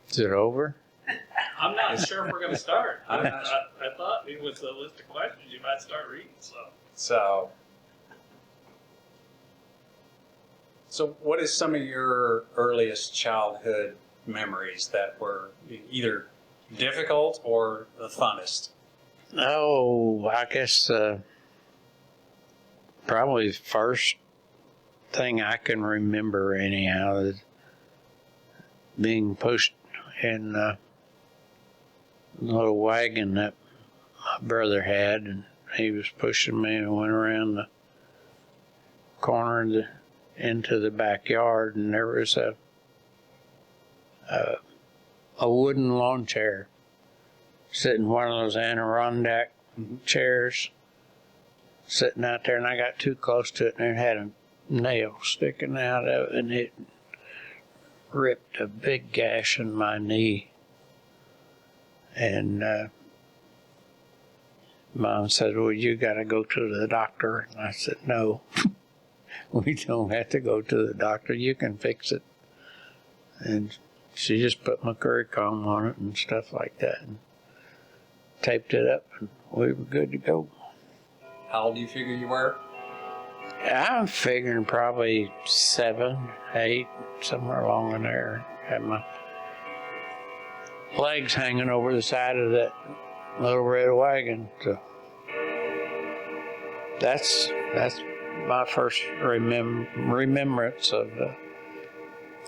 Is it over? I'm not sure if we're going to start. I thought it was a list of questions you might start reading. So what is some of your earliest childhood memories that were either difficult or the funnest? Oh, I guess probably the first thing I can remember anyhow is being pushed in a little wagon that my brother had, and he was pushing me and went around the corner into the backyard, and there was a wooden lawn chair sitting in one of those Adirondack chairs sitting out there, and I got too close to it, and it had a nail sticking out of it, and it ripped a big gash in my knee. And Mom said, well, you got to go to the doctor. And I said, no, we don't have to go to the doctor. You can fix it. And she just put mercury comb on it and stuff like that, and taped it up, and we were good to go. How old do you figure you were? I'm figuring probably 7, 8, somewhere along in there. Had my legs hanging over the side of that little red wagon. So that's my first remembrance of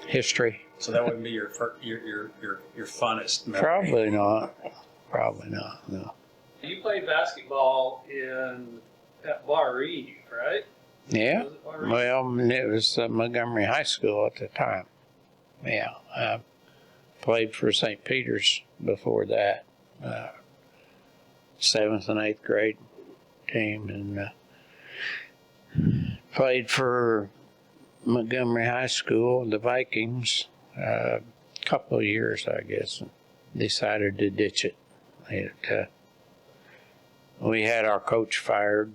history. So that wouldn't be your funnest memory. Probably not. No. You played basketball at Bar Eve, right? Yeah. Was it Bar Eve? Well, it was Montgomery High School at the time. Yeah. I played for St. Peter's before that. 7th and 8th grade team, and played for Montgomery High School, the Vikings, a couple of years, I guess, and decided to ditch it. We had our coach fired.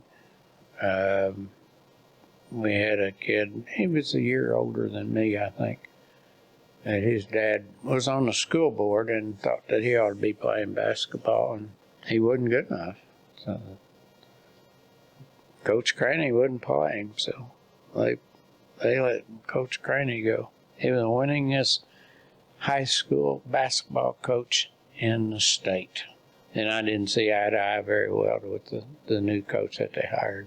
We had a kid, he was a year older than me, I think. And his dad was on the school board and thought that he ought to be playing basketball, and he wasn't good enough. So Coach Craney wouldn't play him, so they let Coach Craney go. He was the winningest high school basketball coach in the state. And I didn't see eye to eye very well with the new coach that they hired.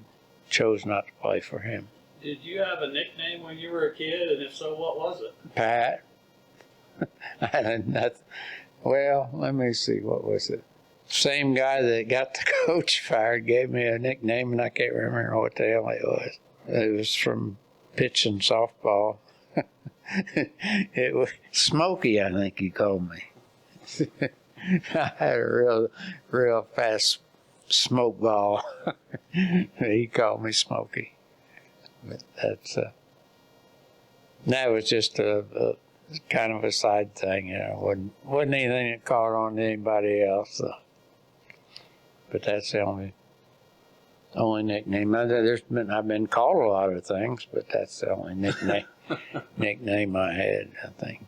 Chose not to play for him. Did you have a nickname when you were a kid, and if so, what was it? Pat. Well, let me see, what was it? Same guy that got the coach fired gave me a nickname, and I can't remember what the hell it was. It was from pitching softball. It was Smokey, I think he called me. I had a real fast smoke ball. He called me Smokey. But that was just a kind of a side thing, you know. Wasn't anything that caught on to anybody else. So. But that's the only nickname. I've been called a lot of things, but that's the only nickname I had, I think.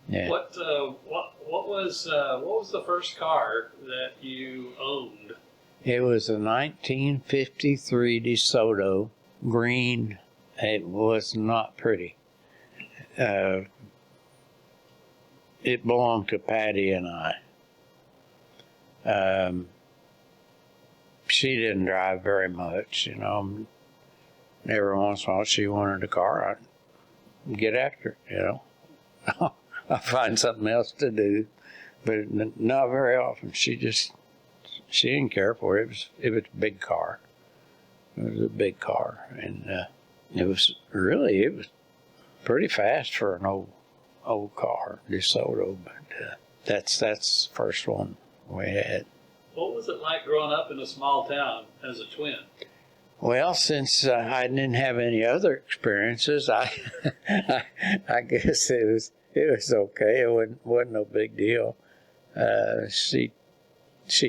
Yeah. What was the first car that you owned? It was a 1953 DeSoto, green. It was not pretty. It belonged to Patty and I. She didn't drive very much, you know. Every once in a while she wanted a car, I'd get after it, you know. I'd find something else to do, but not very often. She didn't care for it. It was a big car. It was a big car, and it was pretty fast for an old car, DeSoto. But that's the first one we had. What was it like growing up in a small town as a twin? Well, since I didn't have any other experiences, I guess it was okay. It wasn't no big deal. She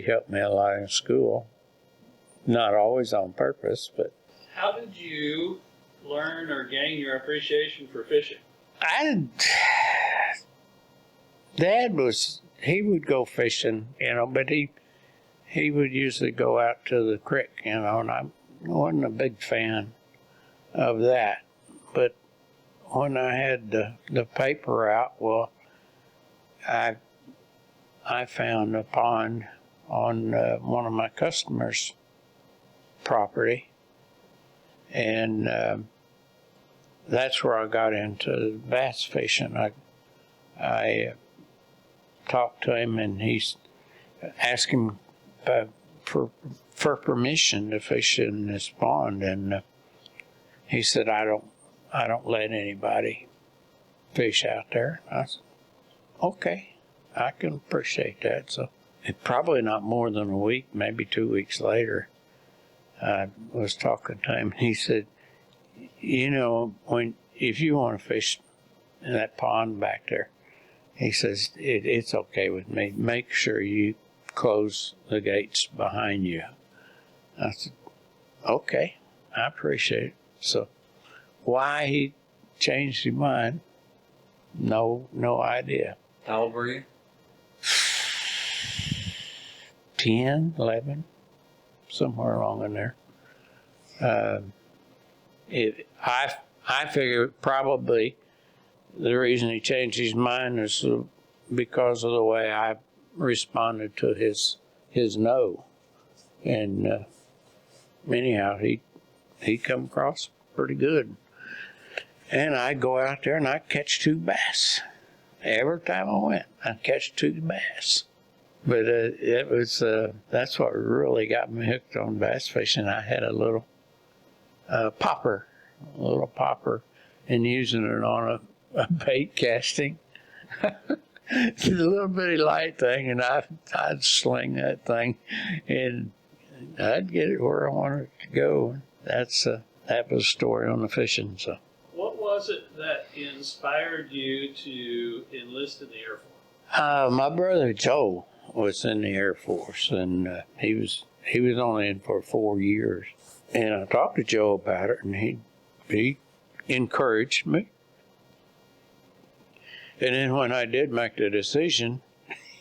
helped me a lot in school, not always on purpose, but. How did you learn or gain your appreciation for fishing? Dad he would go fishing, but he would usually go out to the creek, and I wasn't a big fan of that. But when I had the paper out, well, I found a pond on one of my customers' property, and that's where I got into bass fishing. I talked to him, and he asked him for permission to fish in this pond, and he said, I don't let anybody fish out there. I said, okay, I can appreciate that. So it probably not more than a week, maybe 2 weeks later, I was talking to him, and he said, if you want to fish in that pond back there, he says, it's okay with me. Make sure you close the gates behind you. I said, okay, I appreciate it. So why he changed his mind, no idea. How old were you? 10, 11, somewhere along in there. I figure probably the reason he changed his mind is because of the way I responded to his no. And anyhow, he come across pretty good. And I'd go out there and I'd catch 2 bass. Every time I went, I'd catch 2 bass. But it was that's what really got me hooked on bass fishing. I had a little popper, and using it on a bait casting. It's a little bitty light thing, and I'd sling that thing, and I'd get it where I wanted it to go. That was a story on the fishing. So, What was it that inspired you to enlist in the Air Force? my brother Joe was in the Air Force, and he was only in for 4 years. And I talked to Joe about it, and he encouraged me. And then when I did make the decision,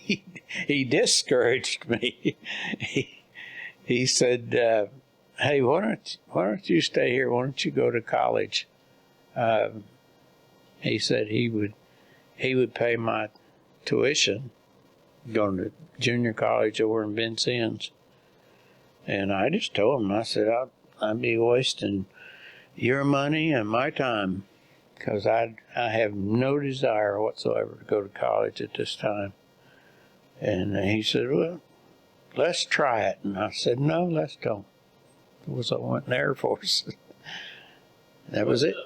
he discouraged me. He said, "Hey, why don't you stay here? Why don't you go to college?" He said he would pay my tuition, going to junior college over in Vincennes. And I just told him, I said, I'd be wasting your money and my time, because I have no desire whatsoever to go to college at this time. And he said, well, let's try it. And I said, no, let's don't. So I went in the Air Force. That was it.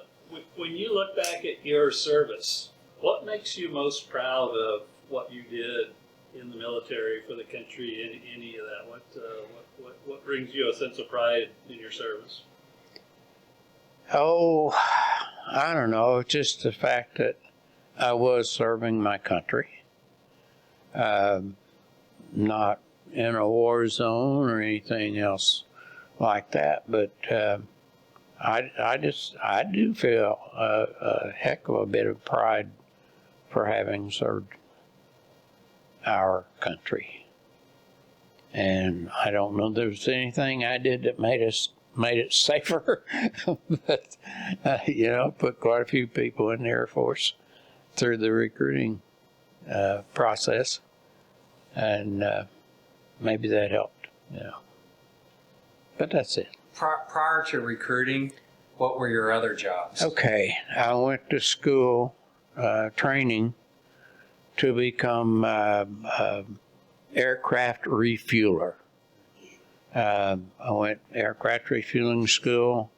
When you look back at your service, what makes you most proud of what you did in the military for the country, any of that? What brings you a sense of pride in your service? Oh, I don't know. Just the fact that I was serving my country, not in a war zone or anything else like that. But I do feel a heck of a bit of pride for having served our country. And I don't know if there's anything I did that made it safer, but put quite a few people in the Air Force through the recruiting process, and maybe that helped. But that's it. Prior to recruiting, what were your other jobs? Okay, I went to school, training to become aircraft refueler. I went aircraft refueling school,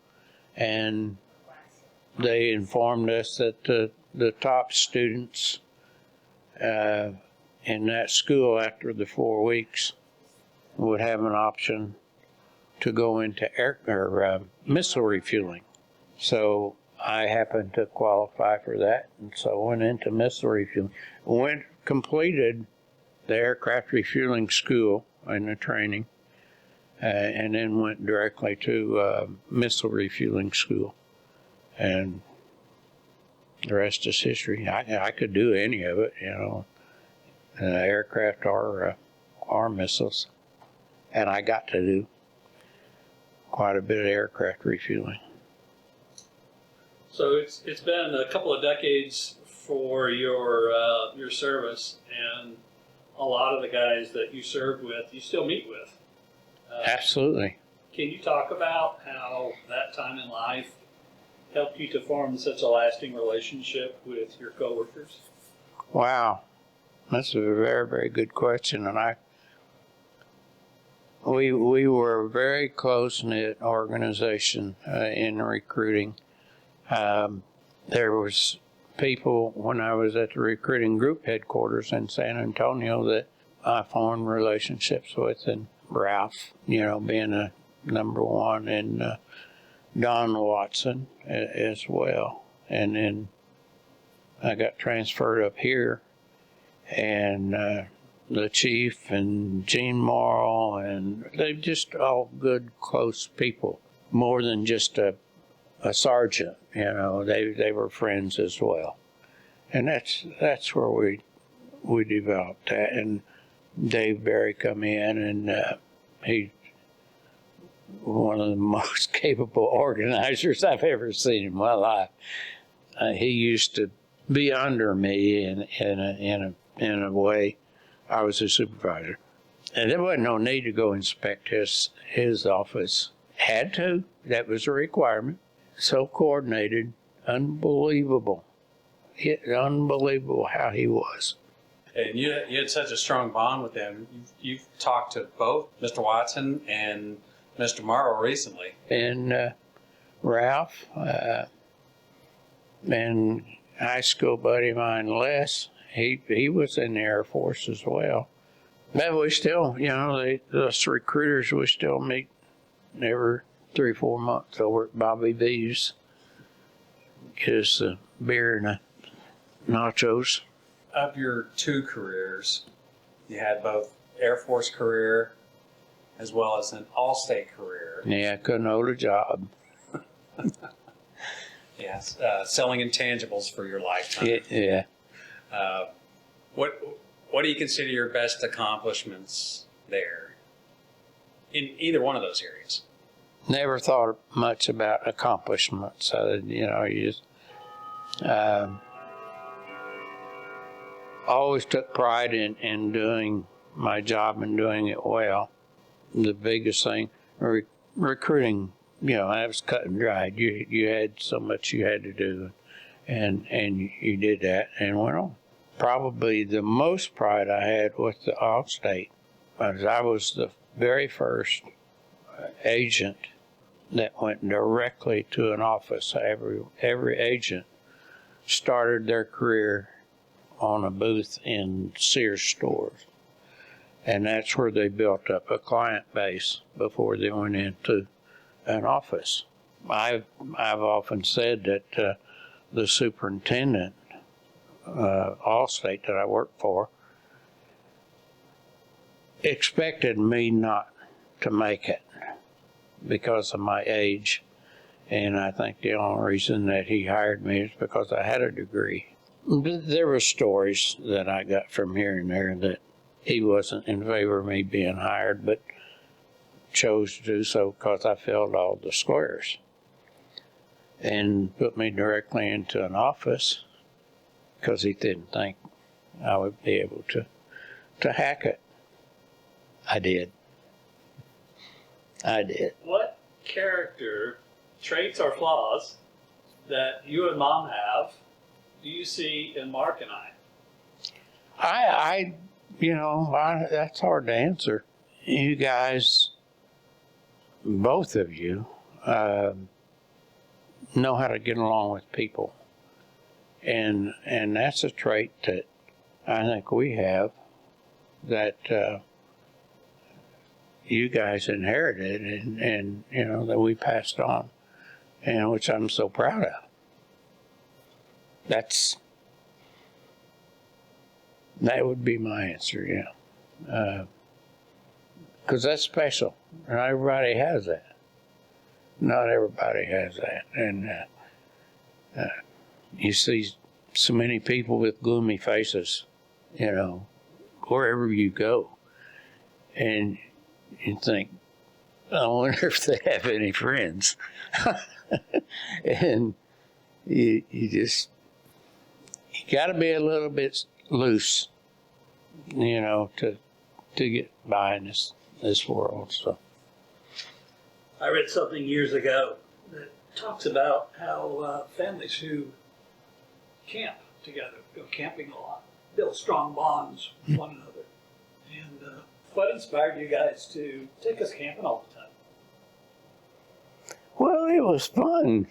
and they informed us that the top students in that school after the 4 weeks would have an option to go into missile refueling. So I happened to qualify for that, and so I went into missile refueling. Completed the aircraft refueling school and the training, and then went directly to missile refueling school. And the rest is history. I could do any of it, aircraft or missiles. And I got to do quite a bit of aircraft refueling. So it's been a couple of decades for your service, and a lot of the guys that you served with, you still meet with. Absolutely. Can you talk about how that time in life helped you to form such a lasting relationship with your coworkers? Wow. That's a very, very good question. And we were a very close-knit organization in recruiting. There was people when I was at the recruiting group headquarters in San Antonio that I formed relationships with, and Ralph, being a number one, and Don Watson as well. And then I got transferred up here, and the chief and Gene Morrill, and they're just all good, close people, more than just a sergeant. They were friends as well. And that's where we developed that. And Dave Berry come in, and he's one of the most capable organizers I've ever seen in my life. He used to be under me in a way. I was a supervisor, and there wasn't no need to go inspect his office. Had to. That was a requirement. So coordinated, unbelievable. Unbelievable how he was. And you had such a strong bond with them. You've talked to both Mr. Watson and Mr. Morrow recently. And Ralph, and high school buddy of mine, Les, he was in the Air Force as well. But we still, us recruiters, we still meet every 3-4 months over at Bobby V's. Get us a beer and a nachos. Of your two careers, you had both Air Force career as well as an Allstate career. Yeah, I couldn't hold a job. Yes, selling intangibles for your lifetime. Yeah. What do you consider your best accomplishments there in either one of those areas? Never thought much about accomplishments. You just always took pride in doing my job and doing it well. The biggest thing, recruiting, that was cut and dried. You had so much you had to do, and you did that and went on. Probably the most pride I had with the Allstate was I was the very first agent that went directly to an office. Every agent started their career on a booth in Sears stores. And that's where they built up a client base before they went into an office. I've often said that the superintendent, Allstate that I worked for, expected me not to make it because of my age. And I think the only reason that he hired me is because I had a degree. There were stories that I got from here and there that he wasn't in favor of me being hired, but chose to do so because I filled all the squares and put me directly into an office because he didn't think I would be able to hack it. I did. What character traits or flaws that you and Mom have do you see in Mark and I? That's hard to answer. You guys, both of you, know how to get along with people. And that's a trait that I think we have that you guys inherited and that we passed on, and which I'm so proud of. That would be my answer, yeah. Because that's special. Not everybody has that. Not everybody has that. And you see so many people with gloomy faces, wherever you go. And you think, I wonder if they have any friends. And you got to be a little bit loose, you know, to get by in this world. So I read something years ago that talks about how families who camp together, go camping a lot, build strong bonds with one another. And what inspired you guys to take us camping all the time? well, it was fun.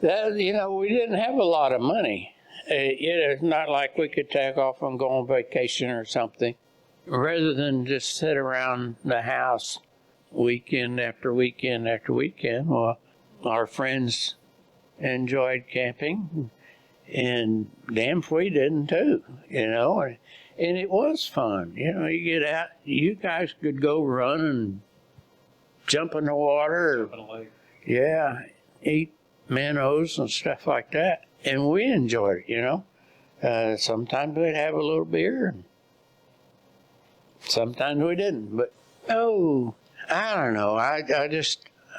That, you know, we didn't have a lot of money. It's not like we could take off and go on vacation or something. Rather than just sit around the house weekend after weekend after weekend, well, our friends enjoyed camping, and damn if we didn't too, you know. And it was fun. You know, you get out, you guys could go run and jump in the water. Jump in a lake. Yeah, eat minnows and stuff like that. And we enjoyed it, you know. Sometimes we'd have a little beer, and sometimes we didn't. But, oh, I don't know. I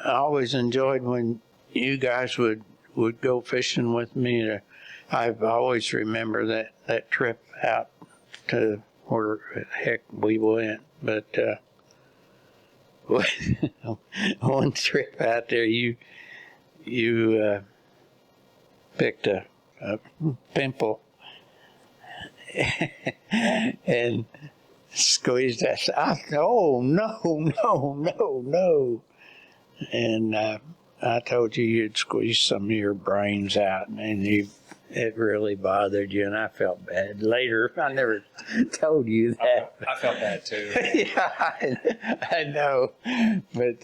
always enjoyed when you guys would go fishing with me. I've always remember that trip out to where the heck we went. But one trip out there, you picked a pimple and squeezed that. Oh, no. And I told you you'd squeeze some of your brains out, and it really bothered you, and I felt bad. Later, I never told you that. I felt bad too. Yeah, I know. But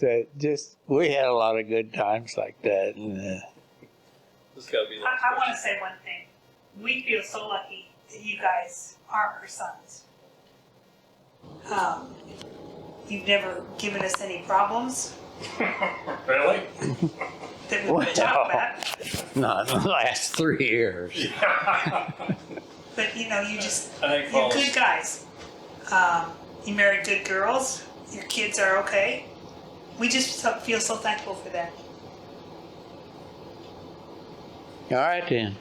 we had a lot of good times like that. And, This got to be. I want to say one thing. We feel so lucky that you guys are our sons. You've never given us any problems Really? that we would talk about. not in the last 3 years. But you know, you're Paul's- good guys. You married good girls. Your kids are okay. We just feel so thankful for that. All right, then.